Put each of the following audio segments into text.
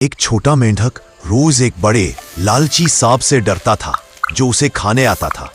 एक छोटा मेंढक रोज एक बड़े लालची सांप से डरता था जो उसे खाने आता था।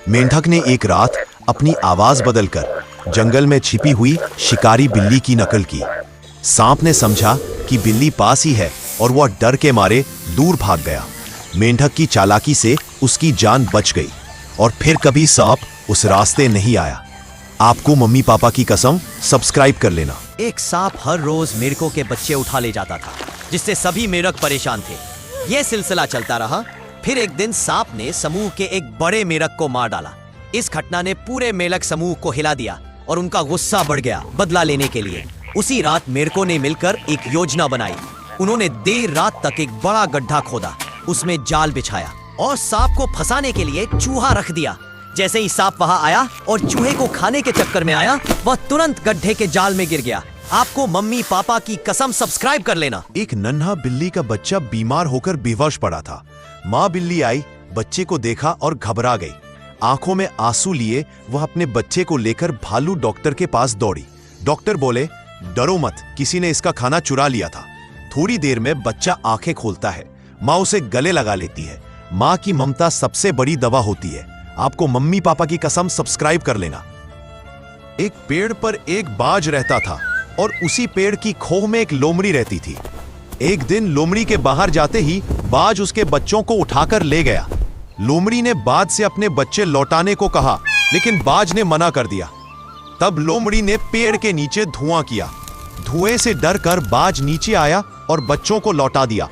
मेंढक ने एक रात अपनी आवाज बदलकर जंगल में छिपी हुई शिकारी बिल्ली की नकल की। सांप ने समझा कि बिल्ली पास ही है और वह डर के मारे दूर भाग गया। मेंढक की चालाकी से उसकी जान बच गई और फिर कभी सांप उस रास्ते नहीं आया। आपको मम्मी पापा की कसम सब्सक्राइब कर लेना। एक सांप हर रोज मेढकों के बच्चे उठा ले जाता था, जिससे सभी मेढक परेशान थे। यह सिलसिला चलता रहा। फिर एक दिन सांप ने समूह के एक बड़े मेढक को मार डाला। इस घटना ने पूरे मेढक समूह को हिला दिया और उनका गुस्सा बढ़ गया बदला लेने के लिए। उसी रात मेढकों ने मिलकर एक योजना बनाई। उन्होंने देर रात तक एक बड़ा गड्ढा खोदा, उसमें जाल बिछाया और सांप को फंसाने के लिए चूहा रख दिया। जैसे ही सांप वहां आया और चूहे को खाने के चक्कर में आया, वह तुरंत गड्ढे के जाल में गिर गया। आपको मम्मी पापा की कसम सब्सक्राइब कर लेना। एक नन्हा बिल्ली का बच्चा बीमार होकर बेहोश पड़ा था। माँ बिल्ली आई, बच्चे को देखा और घबरा गई। आंखों में आंसू लिए वह अपने बच्चे को लेकर भालू डॉक्टर के पास दौड़ी। डॉक्टर बोले, डरो मत, किसी ने इसका खाना चुरा लिया था। थोड़ी देर में बच्चा आंखें खोलता है। माँ उसे गले लगा लेती है। माँ की ममता सबसे बड़ी दवा होती है। आपको मम्मी पापा की कसम सब्सक्राइब कर लेना। एक पेड़ पर एक बाज रहता था और उसी पेड़ की खोह में एक लोमड़ी रहती थी। एक दिन लोमड़ी के बाहर जाते ही बाज उसके बच्चों को उठाकर ले गया। लोमड़ी ने बाज से अपने बच्चे लौटाने को कहा, लेकिन बाज ने मना कर दिया। तब लोमड़ी ने पेड़ के नीचे धुआं किया। धुएं से डरकर बाज नीचे आया और बच्चों को लौटा दिया।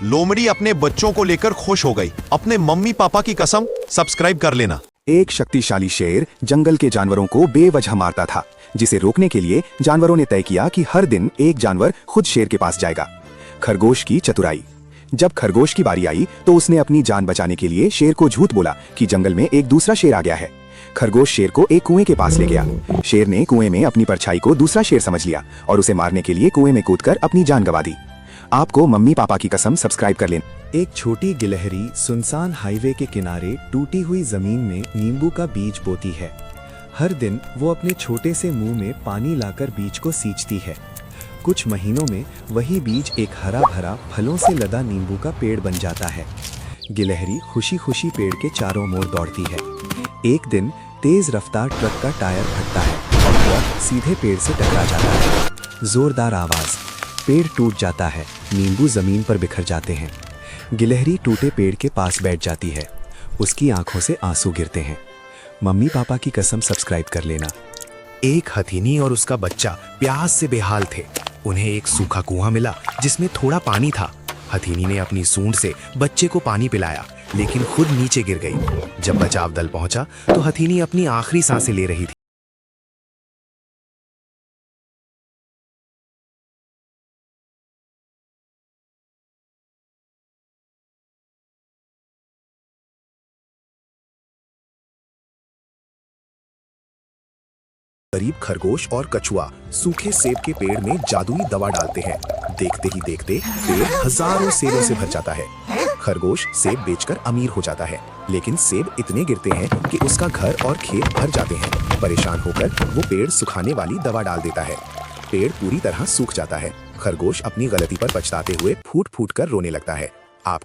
लोमड़ी अपने बच्चों को लेकर खुश हो गई। अपने मम्मी पापा की कसम सब्सक्राइब कर लेना। एक शक्तिशाली शेर जंगल के जानवरों को बेवजह मारता था, जिसे रोकने के लिए जानवरों ने तय किया कि हर दिन एक जानवर खुद शेर के पास जाएगा। खरगोश की चतुराई। जब खरगोश की बारी आई तो उसने अपनी जान बचाने के लिए शेर को झूठ बोला कि जंगल में एक दूसरा शेर आ गया है। खरगोश शेर को एक कुएं के पास ले गया। शेर ने कुएं में अपनी परछाई को दूसरा शेर समझ लिया और उसे मारने के लिए कुएं में कूदकर अपनी जान गंवा दी। आपको मम्मी पापा की कसम सब्सक्राइब कर लेना। एक छोटी गिलहरी सुनसान हाईवे के किनारे टूटी हुई जमीन में नींबू का बीज बोती है। हर दिन वो अपने छोटे से मुंह में पानी लाकर बीज को सींचती है। कुछ महीनों में वही बीज एक हरा भरा फलों से लदा नींबू का पेड़ बन जाता है। गिलहरी खुशी खुशी पेड़ के चारों ओर दौड़ती है। एक दिन तेज रफ्तार ट्रक का टायर फटता है और ट्रक सीधे पेड़ से टकरा जाता है। जोरदार आवाज, पेड़ टूट जाता है, नींबू जमीन पर बिखर जाते हैं। गिलहरी टूटे पेड़ के पास बैठ जाती है। उसकी आंखों से आंसू गिरते हैं। मम्मी पापा की कसम सब्सक्राइब कर लेना। एक हथीनी और उसका बच्चा प्यास से बेहाल थे। उन्हें एक सूखा कुआं मिला जिसमें थोड़ा पानी था। हथीनी ने अपनी सूंड से बच्चे को पानी पिलाया, लेकिन खुद नीचे गिर गई। जब बचाव दल पहुंचा तो हथीनी अपनी आखिरी सांसें ले रही थी। गरीब खरगोश और कछुआ सूखे सेब के पेड़ में जादुई दवा डालते हैं। देखते ही देखते पेड़ हजारों सेबों से भर जाता है। खरगोश सेब बेचकर अमीर हो जाता है, लेकिन सेब इतने गिरते हैं कि उसका घर और खेत भर जाते हैं। परेशान होकर वो पेड़ सुखाने वाली दवा डाल देता है। पेड़ पूरी तरह सूख जाता है। खरगोश अपनी गलती पर पछताते हुए फूट फूट कर रोने लगता है। आप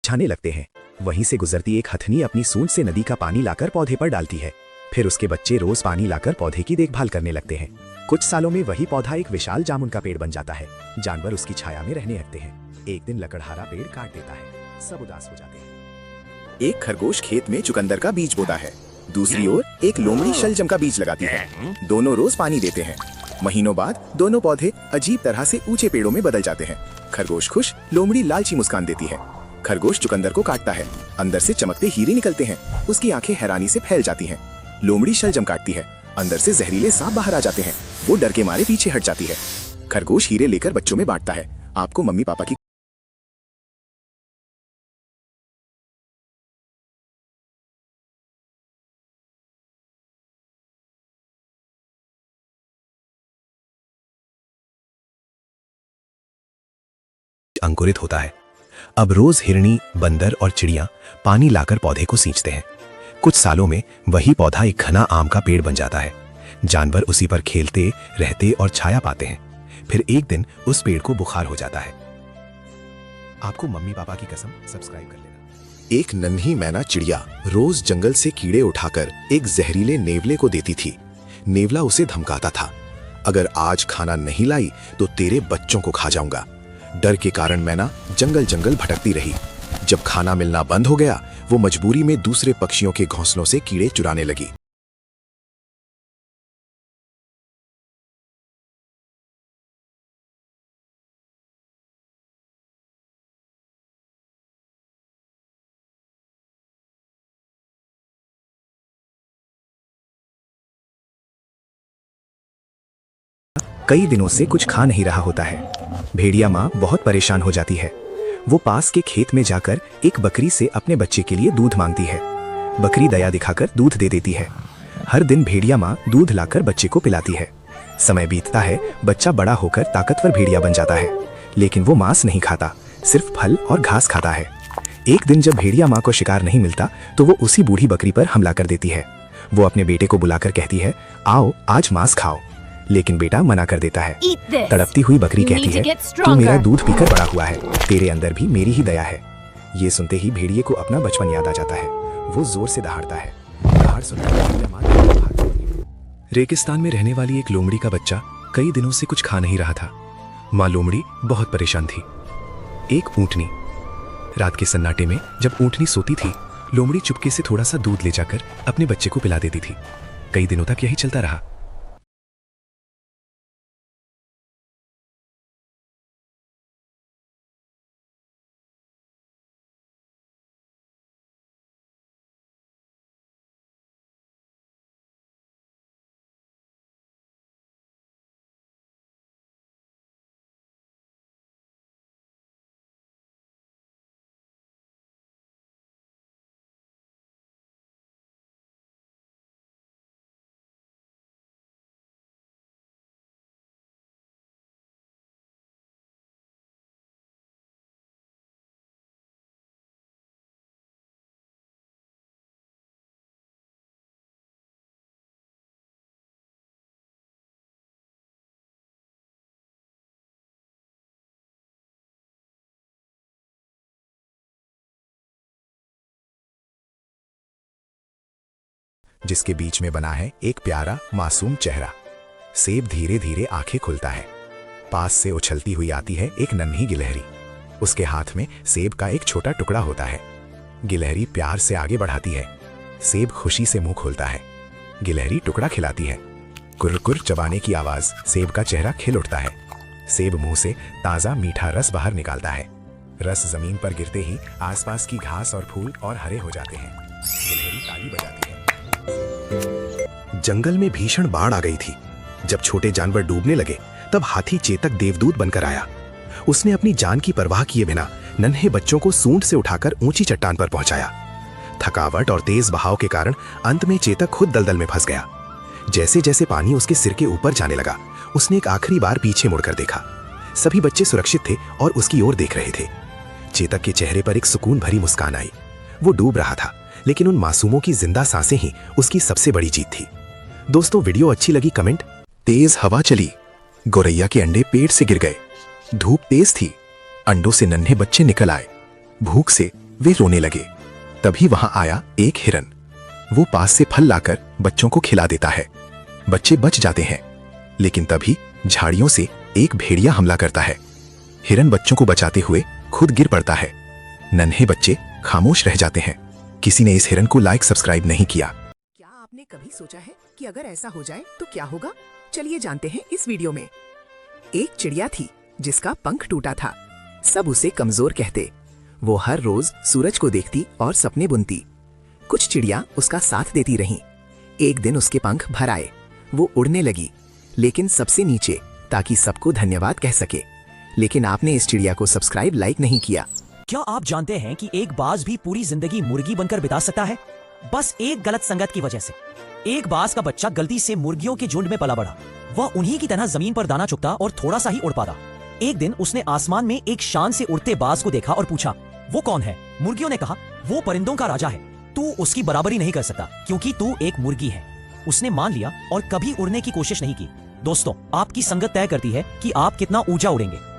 छाने लगते हैं। वहीं से गुजरती एक हथनी अपनी सूंड से नदी का पानी लाकर पौधे पर डालती है। फिर उसके बच्चे रोज पानी लाकर पौधे की देखभाल करने लगते हैं। कुछ सालों में वही पौधा एक विशाल जामुन का पेड़ बन जाता है। जानवर उसकी छाया में रहने लगते हैं। एक दिन लकड़हारा पेड़ काट देता है। सब उदास हो जाते हैं। एक खरगोश खेत में चुकंदर का बीज बोता है। दूसरी ओर एक लोमड़ी शलजम का बीज लगाती है। दोनों रोज पानी देते हैं। महीनों बाद दोनों पौधे अजीब तरह से ऊंचे पेड़ों में बदल जाते हैं। खरगोश खुश, लोमड़ी लालची मुस्कान देती है। खरगोश चुकंदर को काटता है। अंदर से चमकते हीरे निकलते हैं। उसकी आंखें हैरानी से फैल जाती हैं। लोमड़ी शलजम काटती है। अंदर से जहरीले सांप बाहर आ जाते हैं। वो डर के मारे पीछे हट जाती है। खरगोश हीरे लेकर बच्चों में बांटता है। आपको मम्मी पापा की अंकुरित होता है। अब रोज हिरनी, बंदर और चिड़िया पानी लाकर पौधे को सींचते हैं। कुछ सालों में वही पौधा एक घना आम का पेड़ बन जाता है। जानवर उसी पर खेलते रहते और छाया पाते हैं। फिर एक दिन उस पेड़ को बुखार हो जाता है। आपको मम्मी पापा की कसम, सब्सक्राइब कर लेना। एक नन्ही मैना चिड़िया रोज जंगल से कीड़े उठाकर एक जहरीले नेवले को देती थी। नेवला उसे धमकाता था, अगर आज खाना नहीं लाई तो तेरे बच्चों को खा जाऊंगा। डर के कारण मैना जंगल जंगल भटकती रही। जब खाना मिलना बंद हो गया, वो मजबूरी में दूसरे पक्षियों के घोंसलों से कीड़े चुराने लगी। कई दिनों से कुछ खा नहीं रहा होता है। भेड़िया माँ बहुत परेशान हो जाती है। वो पास के खेत में जाकर एक बकरी से अपने बच्चे के लिए दूध मांगती है। बकरी दया दिखाकर दूध दे देती है। हर दिन भेड़िया माँ दूध लाकर बच्चे को पिलाती है। समय बीतता है, बच्चा बड़ा होकर ताकतवर भेड़िया बन जाता है। लेकिन वो मांस नहीं खाता, सिर्फ फल और घास खाता है। एक दिन जब भेड़िया माँ को शिकार नहीं मिलता तो वो उसी बूढ़ी बकरी पर हमला कर देती है। वो अपने बेटे को बुलाकर कहती है, आओ आज मांस खाओ। लेकिन बेटा मना कर देता है। तड़पती हुई बकरी कहती है, तू मेरा दूध पीकर बड़ा हुआ है, तेरे अंदर भी मेरी ही दया है। ये सुनते ही भेड़िए को अपना बचपन याद आ जाता है। वो जोर से दहाड़ता है। दहाड़ सुनकर भेड़िया माँ भाग जाती है। रेगिस्तान में रहने वाली एक लोमड़ी का बच्चा कई दिनों से कुछ खा नहीं रहा था। माँ लोमड़ी बहुत परेशान थी। एक ऊँटनी। रात के सन्नाटे में जब ऊँटनी सोती थी, लोमड़ी चुपके से थोड़ा सा दूध ले जाकर अपने बच्चे को पिला देती थी। कई दिनों तक यही चलता रहा। जिसके बीच में बना है एक प्यारा मासूम चेहरा। सेब धीरे धीरे आंखें खुलता है। पास से उछलती हुई आती है एक नन्ही गिलहरी। उसके हाथ में सेब का एक छोटा टुकड़ा होता है। गिलहरी प्यार से आगे बढ़ाती है। सेब खुशी से मुंह खोलता है। गिलहरी टुकड़ा खिलाती है। कुर चबाने की आवाज, सेब का चेहरा खिल उठता है। सेब मुंह से ताजा मीठा रस बाहर निकालता है। रस जमीन पर गिरते ही आसपास की घास और फूल और हरे हो जाते हैं। गिलहरी ताली बजाती है। जंगल में भीषण बाढ़ आ गई थी। जब छोटे जानवर डूबने लगे, तब हाथी चेतक देवदूत बनकर आया। उसने अपनी जान की परवाह किए बिना नन्हे बच्चों को सूंड से उठाकर ऊंची चट्टान पर पहुंचाया। थकावट और तेज बहाव के कारण अंत में चेतक खुद दलदल में फंस गया। जैसे जैसे पानी उसके सिर के ऊपर जाने लगा, उसने एक आखिरी बार पीछे मुड़कर देखा। सभी बच्चे सुरक्षित थे और उसकी ओर देख रहे थे। चेतक के चेहरे पर एक सुकून भरी मुस्कान आई। वो डूब रहा था, लेकिन उन मासूमों की जिंदा सांसें ही उसकी सबसे बड़ी जीत थी। दोस्तों, वीडियो अच्छी लगी कमेंट। तेज हवा चली। गौरैया के अंडे पेड़ से गिर गए। धूप तेज थी। अंडों से नन्हे बच्चे निकल आए। भूख से वे रोने लगे। तभी वहां आया एक हिरन। वो पास से फल लाकर बच्चों को खिला देता है। बच्चे बच जाते हैं, लेकिन तभी झाड़ियों से एक भेड़िया हमला करता है। हिरन बच्चों को बचाते हुए खुद गिर पड़ता है। नन्हे बच्चे खामोश रह जाते हैं। किसी ने इस हिरन को लाइक सब्सक्राइब नहीं किया। क्या आपने कभी सोचा है कि अगर ऐसा हो जाए तो क्या होगा? चलिए जानते हैं इस वीडियो में। एक चिड़िया थी जिसका पंख टूटा था। सब उसे कमजोर कहते। वो हर रोज सूरज को देखती और सपने बुनती। कुछ चिड़िया उसका साथ देती रहीं। एक दिन उसके पंख भर आए। वो उड़ने लगी, लेकिन सबसे नीचे, ताकि सबको धन्यवाद कह सके। लेकिन आपने इस चिड़िया को सब्सक्राइब लाइक नहीं किया। क्या आप जानते हैं कि एक बाज भी पूरी जिंदगी मुर्गी बनकर बिता सकता है, बस एक गलत संगत की वजह से। एक बाज का बच्चा गलती से मुर्गियों के झुंड में पला बढ़ा। वह उन्हीं की तरह जमीन पर दाना चुगता और थोड़ा सा ही उड़ पाता। एक दिन उसने आसमान में एक शान से उड़ते बाज को देखा और पूछा, वो कौन है? मुर्गियों ने कहा, वो परिंदों का राजा है। तू उसकी बराबरी नहीं कर सकता क्योंकि तू एक मुर्गी है। उसने मान लिया और कभी उड़ने की कोशिश नहीं की। दोस्तों, आपकी संगत तय करती है कि आप कितना ऊंचा उड़ेंगे।